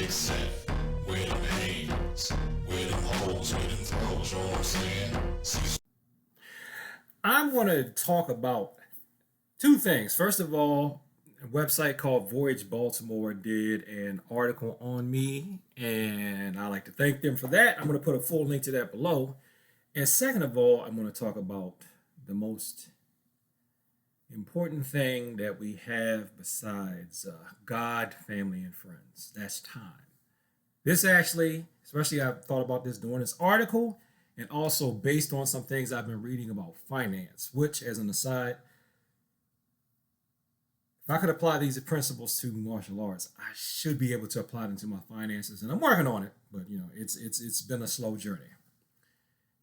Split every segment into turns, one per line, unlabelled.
except where the pains, where them holes, where them throws, you know what I'm saying? Cecil.
I'm going to talk about two things. First of all, a website called Voyage Baltimore did an article on me, and I like to thank them for that. I'm going to put a full link to that below. And second of all, I'm going to talk about the most important thing that we have besides God, family, and friends. That's time. This actually, especially I've thought about this during this article, and also based on some things I've been reading about finance, which, as an aside, if I could apply these principles to martial arts, I should be able to apply them to my finances, and I'm working on it. But it's been a slow journey.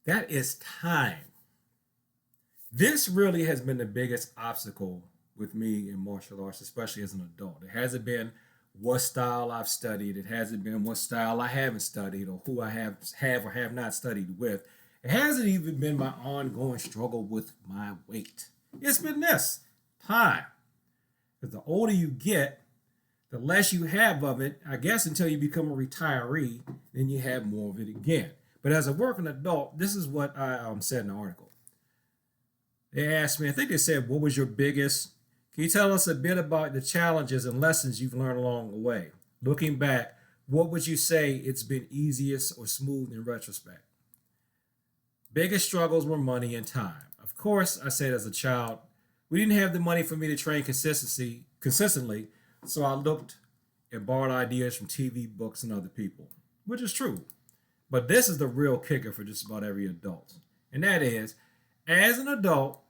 That is time. This really has been the biggest obstacle with me in martial arts, especially as an adult. It hasn't been what style I've studied. It hasn't been what style I haven't studied or who I have or have not studied with. It hasn't even been my ongoing struggle with my weight. It's been this time. Because the older you get, the less you have of it, I guess, until you become a retiree, then you have more of it again. But as a working adult, this is what I said in the article. They asked me, I think they said, what was your biggest? Can you tell us a bit about the challenges and lessons you've learned along the way? Looking back, what would you say it's been easiest or smooth in retrospect? Biggest struggles were money and time. Of course, I said as a child, we didn't have the money for me to train consistently, so I looked and borrowed ideas from TV, books, and other people, which is true. But this is the real kicker for just about every adult. And that is, as an adult,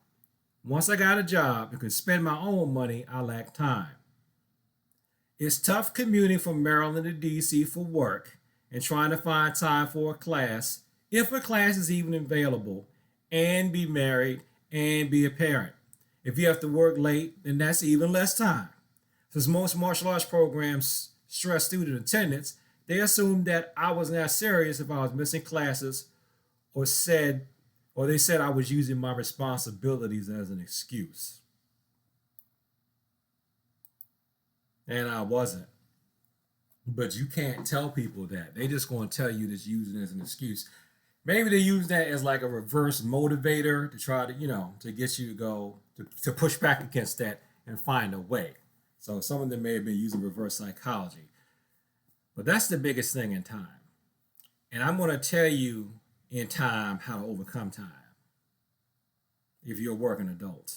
once I got a job and could spend my own money, I lacked time. It's tough commuting from Maryland to DC for work and trying to find time for a class, if a class is even available, and be married and be a parent. If you have to work late, then that's even less time. Since most martial arts programs stress student attendance, they assumed that I was not serious if I was missing classes or they said I was using my responsibilities as an excuse. And I wasn't. But you can't tell people that. They just going to tell you that you're using it as an excuse. Maybe they use that as like a reverse motivator to try to get you to go, to push back against that and find a way. So some of them may have been using reverse psychology. But that's the biggest thing in time. And I'm going to tell you in time how to overcome time if you're a working adult.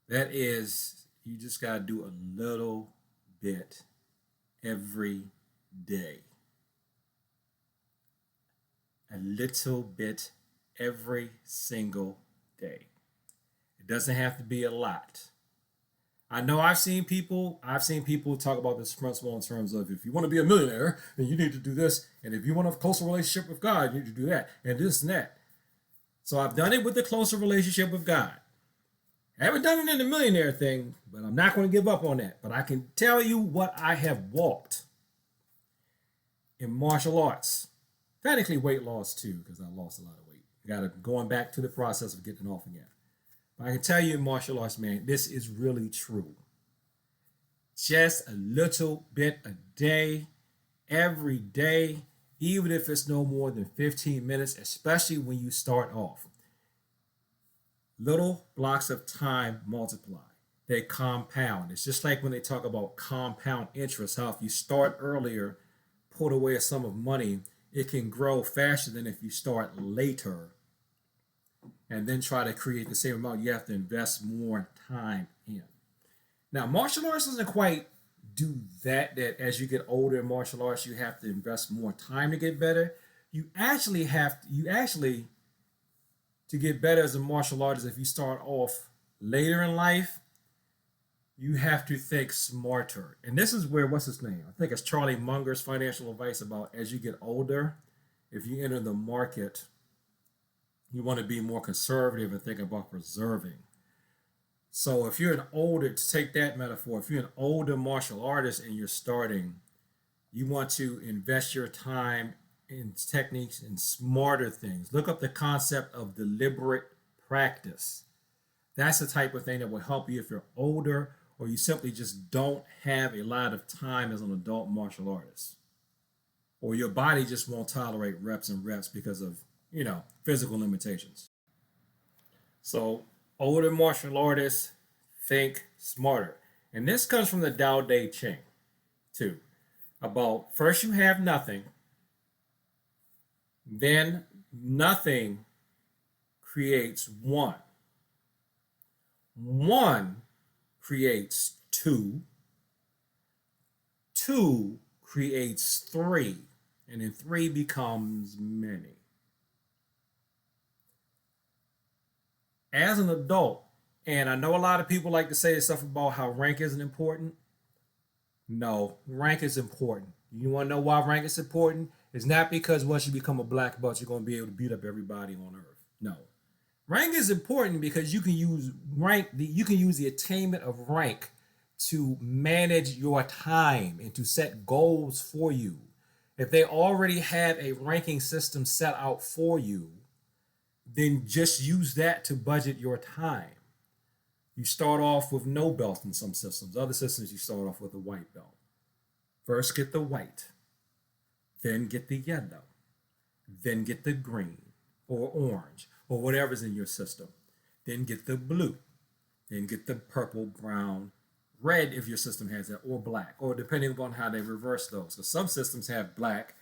That is, you just got to do a little bit every day. A little bit every single day. It doesn't have to be a lot. I know I've seen people talk about this principle in terms of if you want to be a millionaire, then you need to do this. And if you want a closer relationship with God, you need to do that. And this and that. So I've done it with the closer relationship with God. I haven't done it in the millionaire thing, but I'm not going to give up on that. But I can tell you what I have walked in martial arts. Technically weight loss too, because I lost a lot of weight. I got to going back to the process of getting off again. But I can tell you in martial arts, man, this is really true. Just a little bit a day, every day, even if it's no more than 15 minutes, especially when you start off. Little blocks of time multiply. They compound. It's just like when they talk about compound interest, how if you start earlier, put away a sum of money, it can grow faster than if you start later and then try to create the same amount. You have to invest more time in. Now, martial arts doesn't quite do that as you get older in martial arts, you have to invest more time to get better. You actually to get better as a martial artist, if you start off later in life, you have to think smarter. And this is where, what's his name? I think it's Charlie Munger's financial advice about as you get older, if you enter the market, you want to be more conservative and think about preserving. So if you're to take that metaphor, if you're an older martial artist and you're starting, you want to invest your time in techniques and smarter things. Look up the concept of deliberate practice. That's the type of thing that will help you if you're older or you simply just don't have a lot of time as an adult martial artist, or your body just won't tolerate reps and reps because of, physical limitations. So, older martial artists think smarter. And this comes from the Tao Te Ching, too. About first you have nothing, then nothing creates one. One creates two. Two creates three. And then three becomes many. As an adult, and I know a lot of people like to say stuff about how rank isn't important. No, rank is important. You want to know why rank is important? It's not because once you become a black belt, you're going to be able to beat up everybody on earth. No. Rank is important because you can use the attainment of rank to manage your time and to set goals for you. If they already have a ranking system set out for you, then just use that to budget your time. You start off with no belt in some systems. Other systems, you start off with a white belt. First, get the white, then get the yellow, then get the green or orange or whatever's in your system. Then get the blue, then get the purple, brown, red if your system has that, or black, or depending upon how they reverse those. Because some systems have black,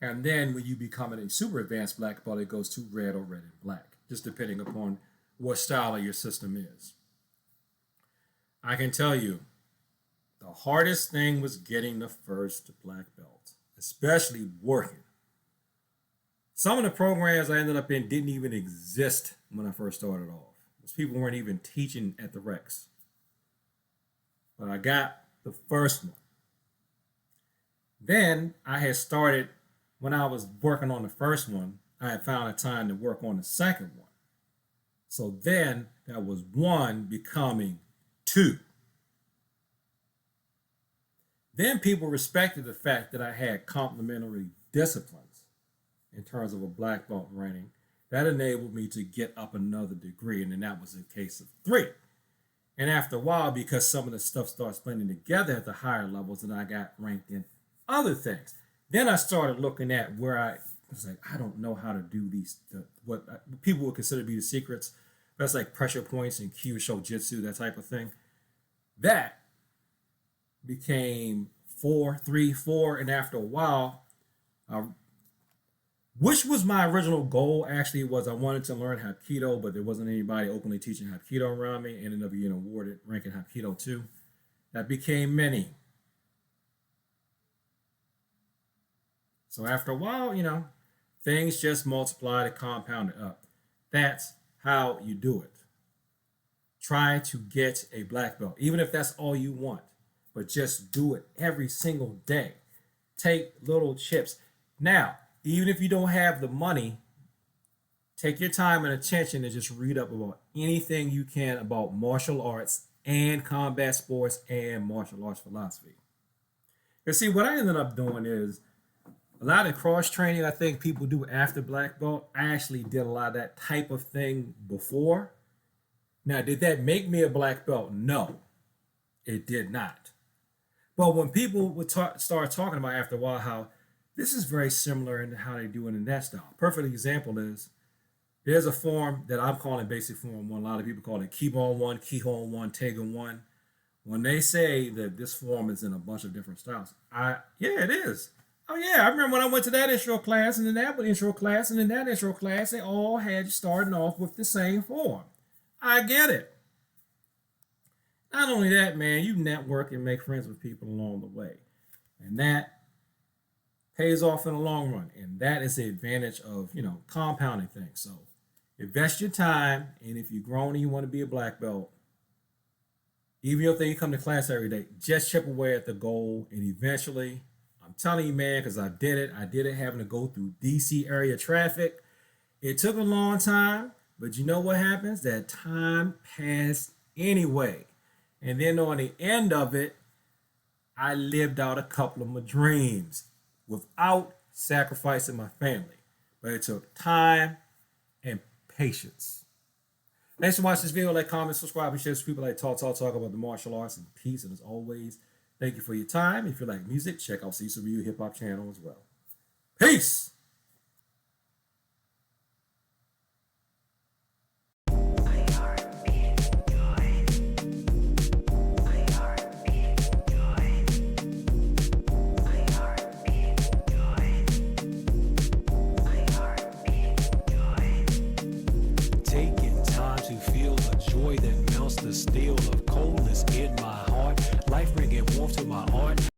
and then when you become a super advanced black belt, it goes to red or red and black, just depending upon what style of your system is. I can tell you, the hardest thing was getting the first black belt, especially working. Some of the programs I ended up in didn't even exist when I first started off. Those people weren't even teaching at the Rex. But I got the first one. Then I had started, when I was working on the first one, I had found a time to work on the second one. So then that was one becoming two. Then people respected the fact that I had complementary disciplines in terms of a black belt ranking. That enabled me to get up another degree, and then that was a case of three. And after a while, because some of the stuff starts blending together at the higher levels, and I got ranked in other things. Then I started looking at where I was like, I don't know how to do these, what people would consider to be the secrets. That's like pressure points and Kyusho Jitsu, that type of thing. That became 4, 3, 4, and after a while, which was my original goal actually, was I wanted to learn Hapkido, but there wasn't anybody openly teaching Hapkido around me. I ended up getting awarded ranking Hapkido 2. That became many. So after a while, things just multiplied and compounded up. That's how you do it. Try to get a black belt, even if that's all you want, but just do it every single day. Take little chips. Now, even if you don't have the money, take your time and attention and just read up about anything you can about martial arts and combat sports and martial arts philosophy. Because see, what I ended up doing is a lot of cross training I think people do after black belt. I actually did a lot of that type of thing before. Now, did that make me a black belt? No, it did not. But when people would start talking about after a while how this is very similar in how they do it in that style. Perfect example is there's a form that I'm calling basic form 1. A lot of people call it Kibon 1, Kihon 1, Tegan 1. When they say that this form is in a bunch of different styles, yeah, it is. Oh yeah, I remember when I went to that intro class and then that intro class and then that intro class, they all had you starting off with the same form. I get it. Not only that, man, you network and make friends with people along the way. And that pays off in the long run. And that is the advantage of, compounding things. So invest your time. And if you're grown and you want to be a black belt, even if you come to class every day, just chip away at the goal. And eventually, I'm telling you, man, because I did it having to go through DC area traffic. It took a long time, but you know what happens? That time passed anyway. And then on the end of it, I lived out a couple of my dreams without sacrificing my family. But it took time and patience. Thanks for watching this video. Like, comment, subscribe, and share with people like talk about the martial arts and peace. And as always, thank you for your time. If you like music, check out Cecil Hip Hop channel as well. Peace.
Taking time to feel the joy that melts the steel of coldness in my heart. Life bringing warmth to my art.